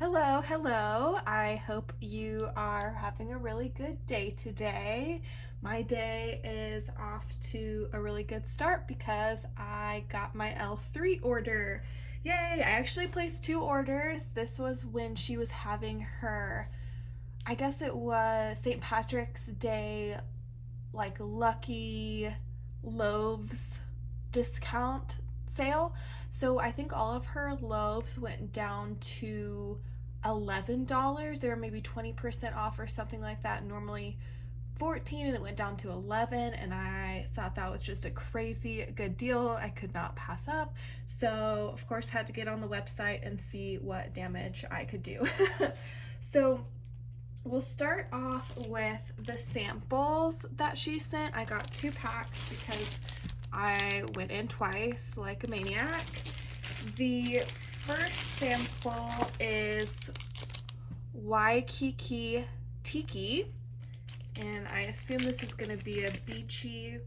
Hello, hello. I hope you are having a really good day today. My day is off to a really good start because I got my L3 order. Yay! I actually placed two orders. This was when she was having her, I guess it was St. Patrick's Day, like lucky loaves discount sale. So I think all of her loaves went down to $11. They were maybe 20% off or something like that. Normally 14 and it went down to 11, and I thought that was just a crazy good deal I could not pass up. So of course had to get on the website and see what damage I could do. So we'll start off with the samples that she sent. I got 2 packs because I went in twice like a maniac. The first sample is Waikiki Tiki, and I assume this is going to be a beachy.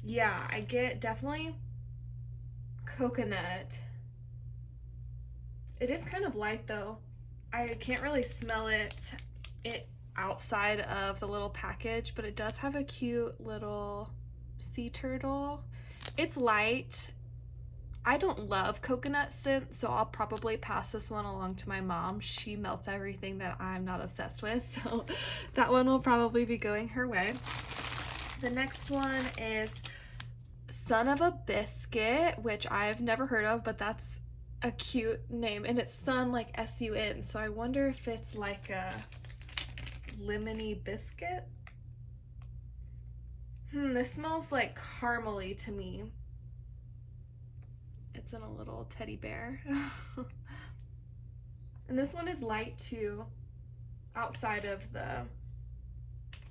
Yeah, I get definitely coconut. It is kind of light though. I can't really smell it outside of the little package, but it does have a cute little sea turtle. It's light. I don't love coconut scent, so I'll probably pass this one along to my mom. She melts everything that I'm not obsessed with, so that one will probably be going her way. The next one is Son of a Biscuit, which I've never heard of, but that's a cute name, and it's Sun like S-U-N, so I wonder if it's like a lemony biscuit. This smells like caramely to me. It's in a little teddy bear. And this one is light too, outside of the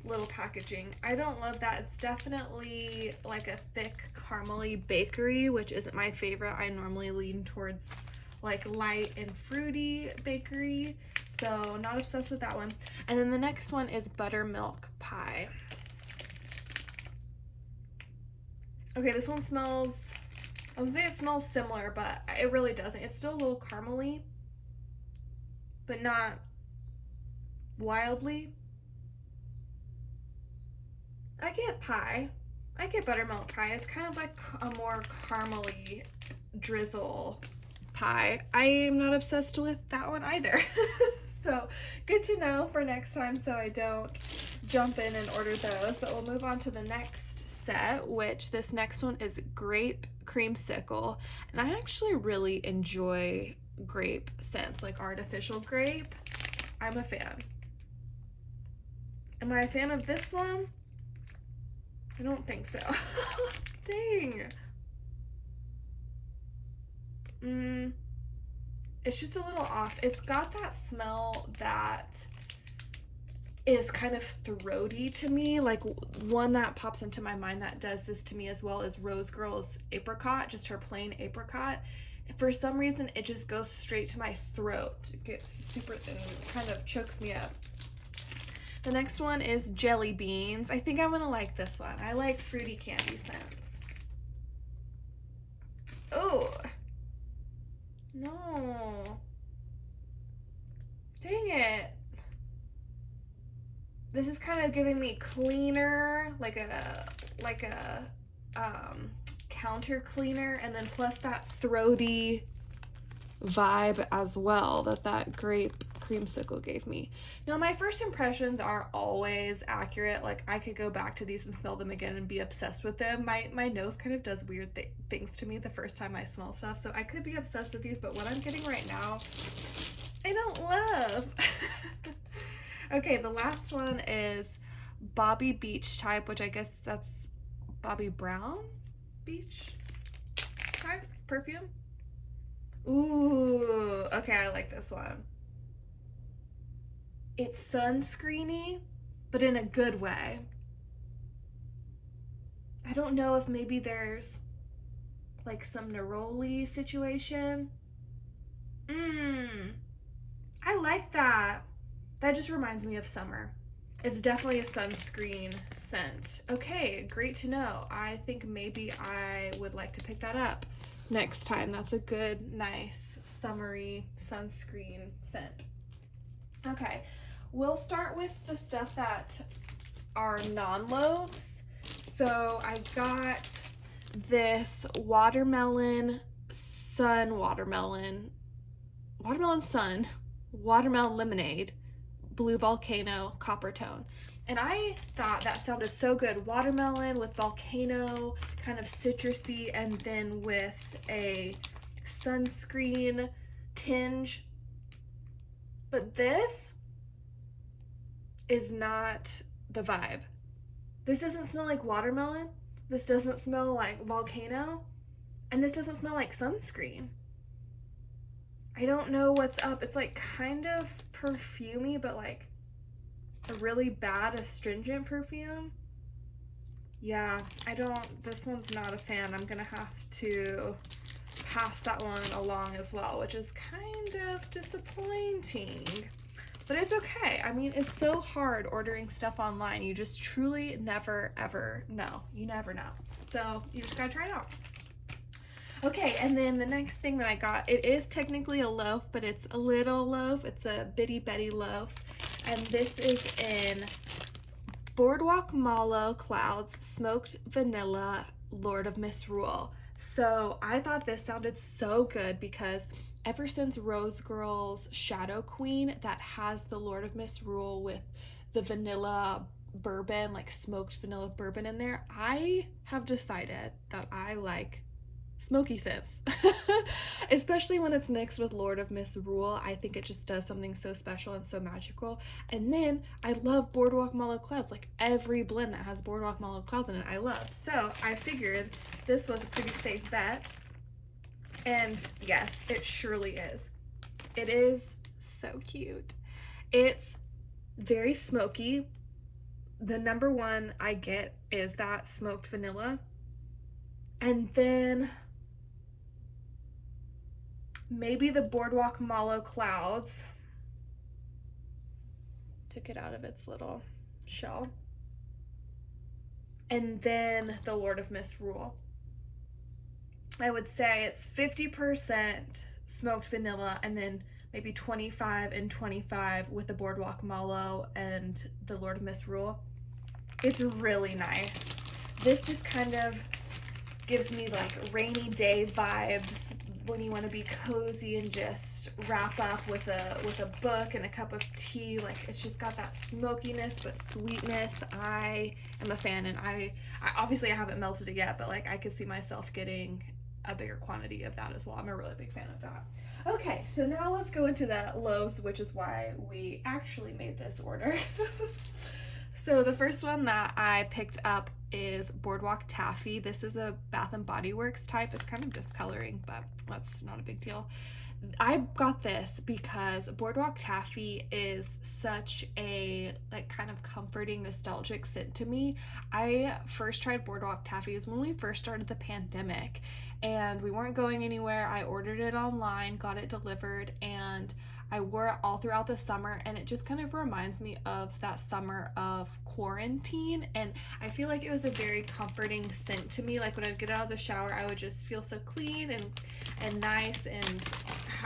little packaging. I don't love that. It's definitely like a thick caramely bakery, which isn't my favorite. I normally lean towards like light and fruity bakery, so not obsessed with that one. And then the next one is buttermilk pie. Okay, this one smells, I was gonna say it smells similar, but it really doesn't. It's still a little caramely, but not wildly. I get pie. I get buttermilk pie. It's kind of like a more caramely drizzle pie. I am not obsessed with that one either. So good to know for next time so I don't jump in and order those. But we'll move on to the next set, which this next one is grape creamsicle. And I actually really enjoy grape scents, like artificial grape. I'm a fan. Am I a fan of this one? I don't think so. Dang. It's just a little off. It's got that smell that is kind of throaty to me. Like one that pops into my mind that does this to me as well is Rose Girl's apricot, just her plain apricot. For some reason, it just goes straight to my throat. It gets super, and kind of chokes me up. The next one is jelly beans. I think I'm gonna like this one. I like fruity candy scents. Oh, no. Dang it. This is kind of giving me cleaner, like a counter cleaner, and then plus that throaty vibe as well that grape creamsicle gave me. Now my first impressions are always accurate. Like I could go back to these and smell them again and be obsessed with them. My nose kind of does weird things to me the first time I smell stuff, so I could be obsessed with these, but what I'm getting right now I don't love. Okay, the last one is Bobby Beach type, which I guess that's Bobby Brown Beach type perfume. Ooh, okay, I like this one. It's sunscreeny, but in a good way. I don't know if maybe there's like some neroli situation. I like that. That just reminds me of summer. It's definitely a sunscreen scent. Okay, great to know. I think maybe I would like to pick that up. next time. That's a good, nice, summery sunscreen scent. Okay, we'll start with the stuff that are non-loaves. So I got this watermelon lemonade, blue volcano, copper tone. And I thought that sounded so good. Watermelon with volcano, kind of citrusy, and then with a sunscreen tinge. But this is not the vibe. This doesn't smell like watermelon. This doesn't smell like volcano. And this doesn't smell like sunscreen. I don't know what's up. It's like kind of perfumey, but like a really bad astringent perfume. Yeah, this one's not a fan. I'm gonna have to pass that one along as well, which is kind of disappointing. But it's okay. I mean, it's so hard ordering stuff online. You just truly never, ever know. You never know. So you just gotta try it out. Okay, and then the next thing that I got, it is technically a loaf, but it's a little loaf. It's a bitty Betty loaf. And this is in Boardwalk Mallow Clouds Smoked Vanilla Lord of Misrule. So I thought this sounded so good because ever since Rose Girl's Shadow Queen that has the Lord of Misrule with the vanilla bourbon, like smoked vanilla bourbon in there, I have decided that I like smoky scents. Especially when it's mixed with Lord of Misrule. I think it just does something so special and so magical. And then I love Boardwalk Mallow Clouds. Like every blend that has Boardwalk Mallow Clouds in it I love. So I figured this was a pretty safe bet. And yes, it surely is. It is so cute. It's very smoky. The number one I get is that smoked vanilla. And then maybe the Boardwalk Mallow Clouds. Took it out of its little shell. And then the Lord of Misrule. I would say it's 50% smoked vanilla and then maybe 25 and 25 with the Boardwalk Mallow and the Lord of Misrule. It's really nice. This just kind of gives me like rainy day vibes when you want to be cozy and just wrap up with a book and a cup of tea. Like it's just got that smokiness but sweetness. I am a fan, and I obviously I haven't melted it yet, but like I could see myself getting a bigger quantity of that as well. I'm a really big fan of that. Okay, so now let's go into the loaves, which is why we actually made this order. So the first one that I picked up is Boardwalk Taffy. This is a Bath and Body Works type. It's kind of discoloring, but that's not a big deal. I got this because Boardwalk Taffy is such a like kind of comforting, nostalgic scent to me. I first tried Boardwalk Taffy when we first started the pandemic and we weren't going anywhere. I ordered it online, got it delivered, and I wore it all throughout the summer, and it just kind of reminds me of that summer of quarantine, and I feel like it was a very comforting scent to me. Like when I'd get out of the shower, I would just feel so clean and nice and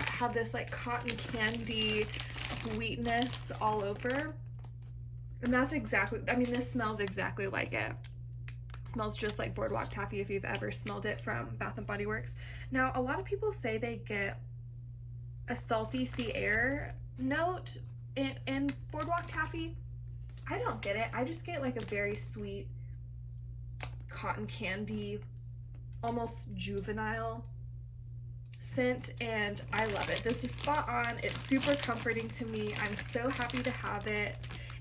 have this like cotton candy sweetness all over. And that's exactly, I mean, this smells exactly like it. It smells just like Boardwalk Taffy if you've ever smelled it from Bath and Body Works. Now, a lot of people say they get a salty sea air note in Boardwalk Taffy. I don't get it. I just get like a very sweet cotton candy, almost juvenile scent, and I love it. This is spot on. It's super comforting to me. I'm so happy to have it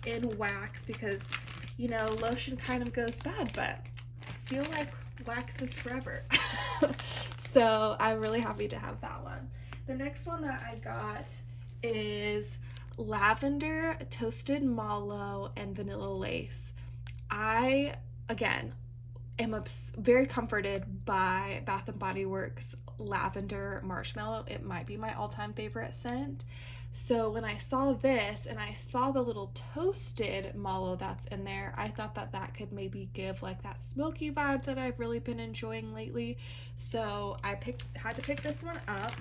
in wax because, you know, lotion kind of goes bad, but I feel like wax is forever. So I'm really happy to have that one. The next one that I got is Lavender, Toasted Mallow, and Vanilla Lace. I, again, am very comforted by Bath and Body Works Lavender Marshmallow. It might be my all-time favorite scent. So when I saw this and I saw the little toasted mallow that's in there, I thought that that could maybe give like that smoky vibe that I've really been enjoying lately. So I had to pick this one up.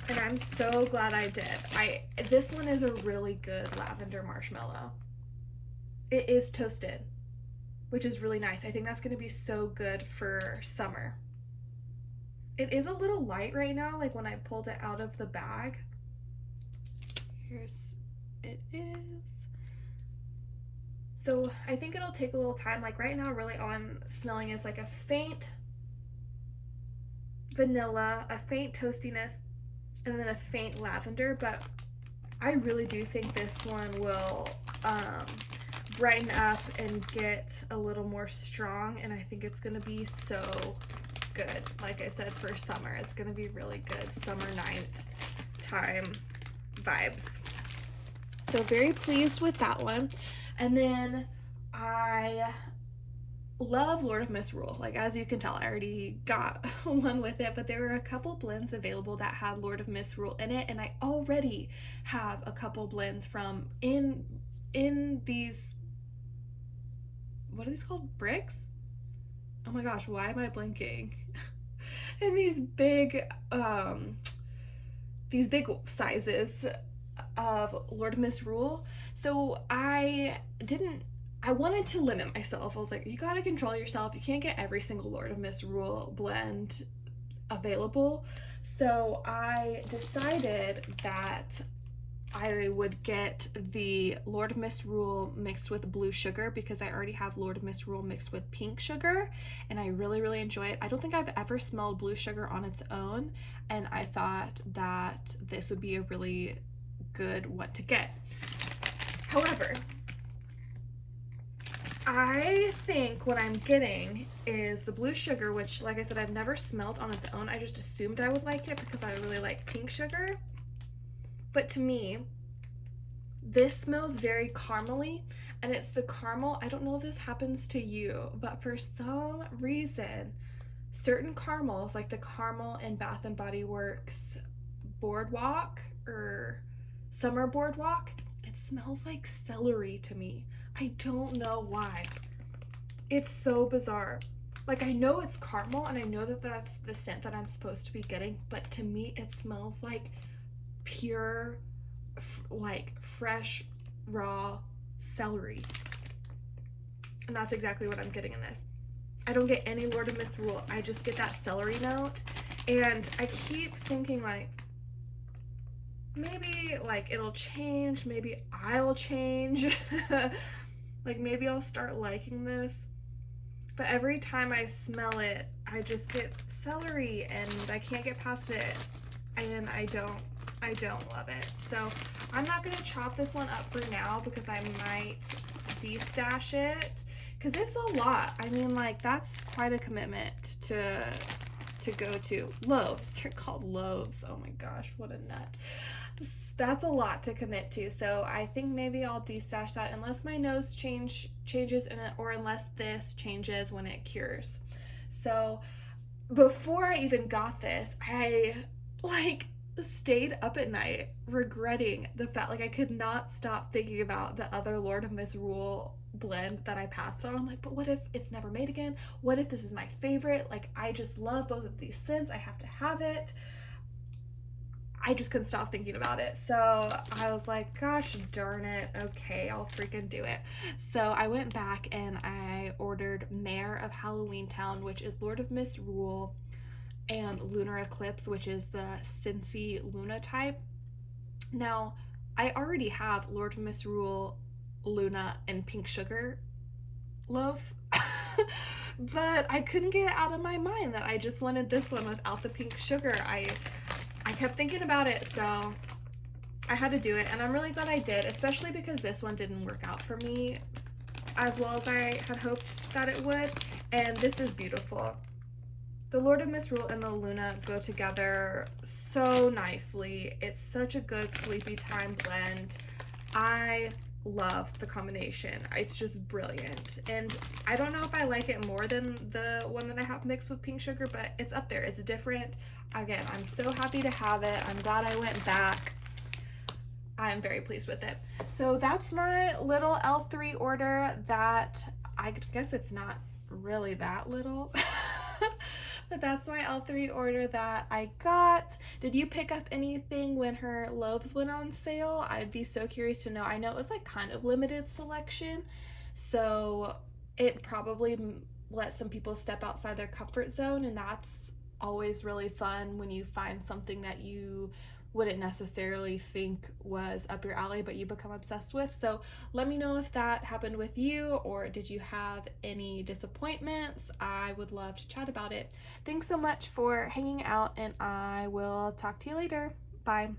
And I'm so glad I did. This one is a really good lavender marshmallow. It is toasted, which is really nice. I think that's going to be so good for summer. It is a little light right now, like when I pulled it out of the bag. Here's it is. So I think it'll take a little time. Like right now, really all I'm smelling is like a faint vanilla, a faint toastiness, and then a faint lavender. But I really do think this one will brighten up and get a little more strong, and I think it's gonna be so good. Like I said, for summer, it's gonna be really good summer night time vibes. So very pleased with that one. And then I love Lord of Misrule. Like as you can tell, I already got one with it, but there were a couple blends available that had Lord of Misrule in it, and I already have a couple blends from in these, what are these called? Bricks? Oh my gosh, why am I blinking? In these big sizes of Lord of Misrule. So I wanted to limit myself. I was like, you gotta control yourself. You can't get every single Lord of Misrule blend available. So I decided that I would get the Lord of Misrule mixed with blue sugar because I already have Lord of Misrule mixed with pink sugar, and I really, really enjoy it. I don't think I've ever smelled blue sugar on its own, and I thought that this would be a really good one to get. However, I think what I'm getting is the blue sugar, which, like I said, I've never smelled on its own. I just assumed I would like it because I really like pink sugar. But to me, this smells very caramely, and it's the caramel. I don't know if this happens to you, but for some reason, certain caramels, like the caramel in Bath and Body Works Boardwalk or Summer Boardwalk, it smells like celery to me. I don't know why. It's so bizarre. Like, I know it's caramel, and I know that that's the scent that I'm supposed to be getting, but to me, it smells like pure, like fresh, raw celery. And that's exactly what I'm getting in this. I don't get any Lord of Misrule. I just get that celery note. And I keep thinking like, maybe like it'll change, maybe I'll change. Like maybe I'll start liking this. But every time I smell it, I just get celery and I can't get past it. And I don't love it. So I'm not gonna chop this one up for now because I might de-stash it because it's a lot. I mean, like, that's quite a commitment to go to. Loaves, they're called loaves. Oh my gosh, what a nut. That's a lot to commit to. So I think maybe I'll de-stash that unless my nose changes in it, or unless this changes when it cures. So before I even got this, I like stayed up at night regretting the fact, like I could not stop thinking about the other Lord of Misrule blend that I passed on. I'm like, but what if it's never made again? What if this is my favorite? Like, I just love both of these scents. I have to have it. I just couldn't stop thinking about it. So I was like, gosh darn it. Okay, I'll freaking do it. So I went back and I ordered Mayor of Halloween Town, which is Lord of Misrule, and Lunar Eclipse, which is the Scentsy Luna type. Now, I already have Lord of Misrule, Luna, and Pink Sugar loaf, but I couldn't get it out of my mind that I just wanted this one without the pink sugar. I kept thinking about it, so I had to do it, and I'm really glad I did, especially because this one didn't work out for me as well as I had hoped that it would, and this is beautiful. The Lord of Misrule and the Luna go together so nicely. It's such a good sleepy time blend. I love the combination. It's just brilliant. And I don't know if I like it more than the one that I have mixed with pink sugar, but it's up there. It's different. Again, I'm so happy to have it. I'm glad I went back. I'm very pleased with it. So that's my little L3 order that I guess it's not really that little. But that's my L3 order that I got. Did you pick up anything when her loaves went on sale? I'd be so curious to know. I know it was like kind of limited selection, so it probably let some people step outside their comfort zone, and that's always really fun when you find something that you wouldn't necessarily think was up your alley but you become obsessed with. So let me know if that happened with you, or did you have any disappointments? I would love to chat about it. Thanks so much for hanging out, and I will talk to you later. Bye.